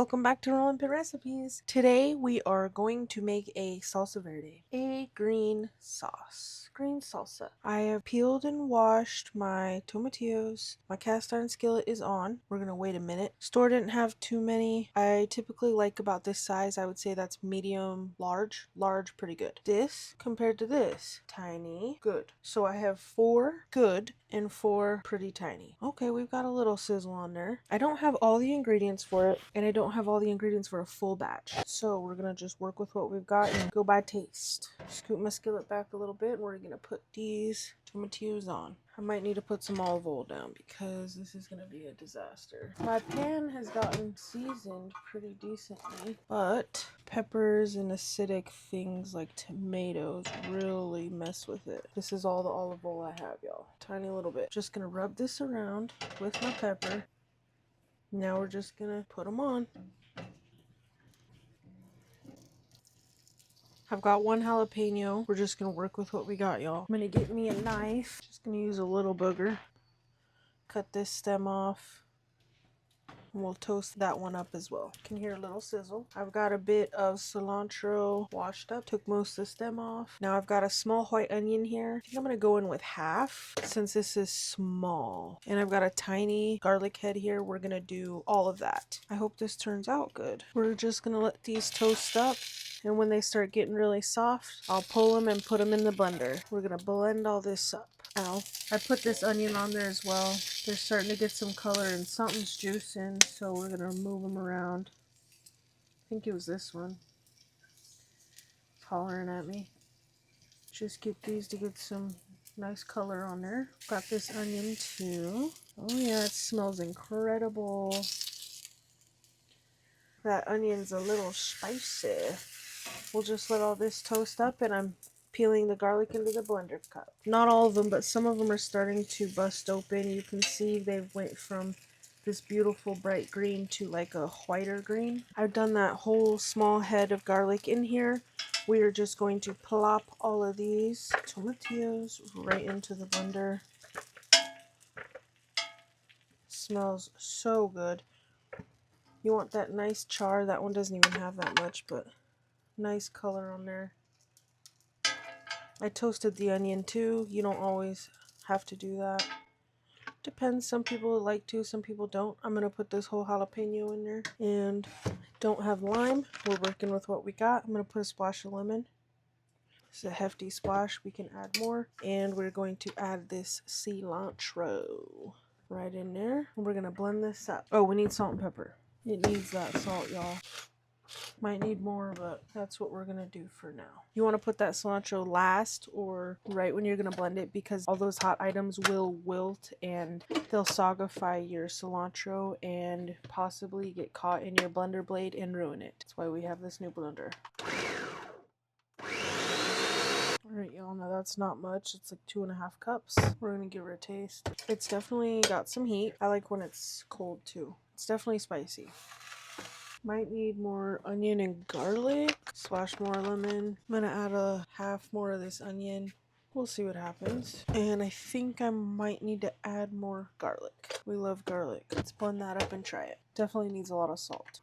welcome back to Roll and Pit Recipes. Today we are going to make a salsa verde, a green sauce, green salsa. I have peeled and washed my tomatillos. My cast iron skillet is on. We're gonna wait a minute. Store didn't have too many. I typically like about this size. I would say that's medium, large. Large, pretty good. This compared to this, tiny, good. So I have 4 good and 4 pretty tiny. Okay, we've got a little sizzle on there. I don't have all the ingredients for it, and I don't have all the ingredients for a full batch. So we're gonna just work with what we've got and go by taste. Scoop my skillet back a little bit, and we're gonna put these tomatillos on. I might need to put some olive oil down because this is gonna be a disaster. My pan has gotten seasoned pretty decently, but peppers and acidic things like tomatoes really mess with it. This is all the olive oil I have, y'all. Tiny little bit. Just gonna rub this around with my pepper. Now we're just gonna put them on. I've got 1 jalapeno. We're just gonna work with what we got, y'all. I'm gonna get me a knife. Just gonna use a little booger. Cut this stem off. And we'll toast that one up as well. You can hear a little sizzle. I've got a bit of cilantro washed up. Took most of the stem off. Now I've got a small white onion here. I think I'm gonna go in with half since this is small. And I've got a tiny garlic head here. We're gonna do all of that. I hope this turns out good. We're just gonna let these toast up. And when they start getting really soft, I'll pull them and put them in the blender. We're gonna blend all this up. Ow. I put this onion on there as well. They're starting to get some color and something's juicing, so we're gonna move them around. I think it was this one. It's hollering at me. Just get these to get some nice color on there. Got this onion too. Oh yeah, it smells incredible. That onion's a little spicy. We'll just let all this toast up, and I'm peeling the garlic into the blender cup. Not all of them, but some of them are starting to bust open. You can see they've went from this beautiful bright green to like a whiter green. I've done that whole small head of garlic in here. We are just going to plop all of these tomatillos right into the blender. Smells so good. You want that nice char. That one doesn't even have that much, but nice color on there. I toasted the onion too. You don't always have to do that. Depends. Some people like to, some people don't. I'm going to put this whole jalapeno in there. And don't have lime. We're working with what we got. I'm going to put a splash of lemon. It's a hefty splash. We can add more. And we're going to add this cilantro right in there. And we're going to blend this up. Oh, we need salt and pepper. It needs that salt, y'all. Might need more, but that's what we're gonna do for now. You want to put that cilantro last or right when you're gonna blend it, because all those hot items will wilt and they'll sogify your cilantro and possibly get caught in your blender blade and ruin it. That's why we have this new blender. Alright, y'all, now that's not much. It's like 2.5 cups. We're gonna give it a taste. It's definitely got some heat. I like when it's cold too. It's definitely spicy. Might need more onion and garlic. Splash more lemon. I'm gonna add a half more of this onion. We'll see what happens. And I think I might need to add more garlic. We love garlic. Let's blend that up and try it. Definitely needs a lot of salt.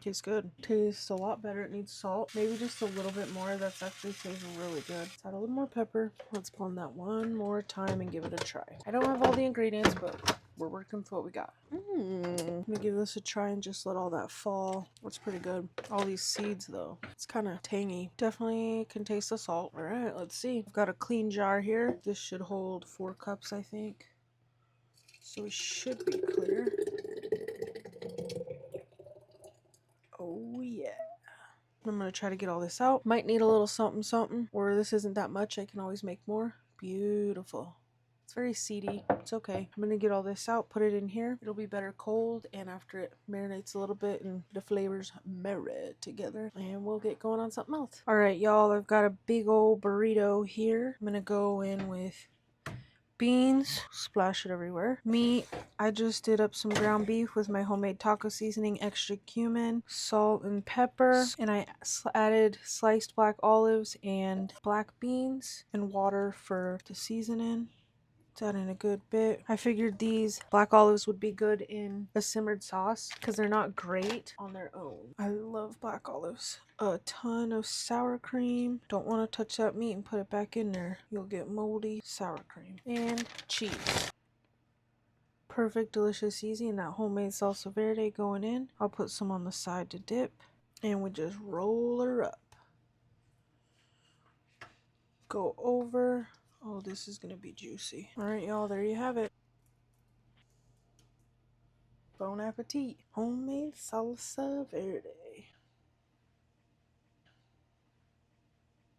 Tastes good. Tastes a lot better. It needs salt. Maybe just a little bit more. That's actually tastes really good. Let's add a little more pepper. Let's blend that one more time and give it a try. I don't have all the ingredients, but we're working with what we got. I'm gonna give this a try and just let all that fall. That's pretty good. All these seeds though, it's kind of tangy. Definitely can taste the salt. All right, let's see. I've got a clean jar here. This should hold 4 cups, I think. So it should be clear. Oh yeah. I'm gonna try to get all this out. Might need a little something something, or this isn't that much. I can always make more. Beautiful. It's very seedy. It's okay. I'm gonna get all this out, put it in here. It'll be better cold, and after it marinates a little bit and the flavors marry together, and we'll get going on something else. All right, y'all, I've got a big old burrito here. I'm gonna go in with beans, splash it everywhere. Meat, I just did up some ground beef with my homemade taco seasoning, extra cumin, salt and pepper, and I added sliced black olives and black beans and water for the seasoning. It's adding a good bit. I figured these black olives would be good in a simmered sauce because they're not great on their own. I love black olives. A ton of sour cream. Don't want to touch that meat and put it back in there. You'll get moldy sour cream. And cheese. Perfect, delicious, easy. And that homemade salsa verde going in. I'll put some on the side to dip. And we just roll her up. Go over. Oh, this is going to be juicy. Alright, y'all, there you have it. Bon appetit. Homemade salsa verde.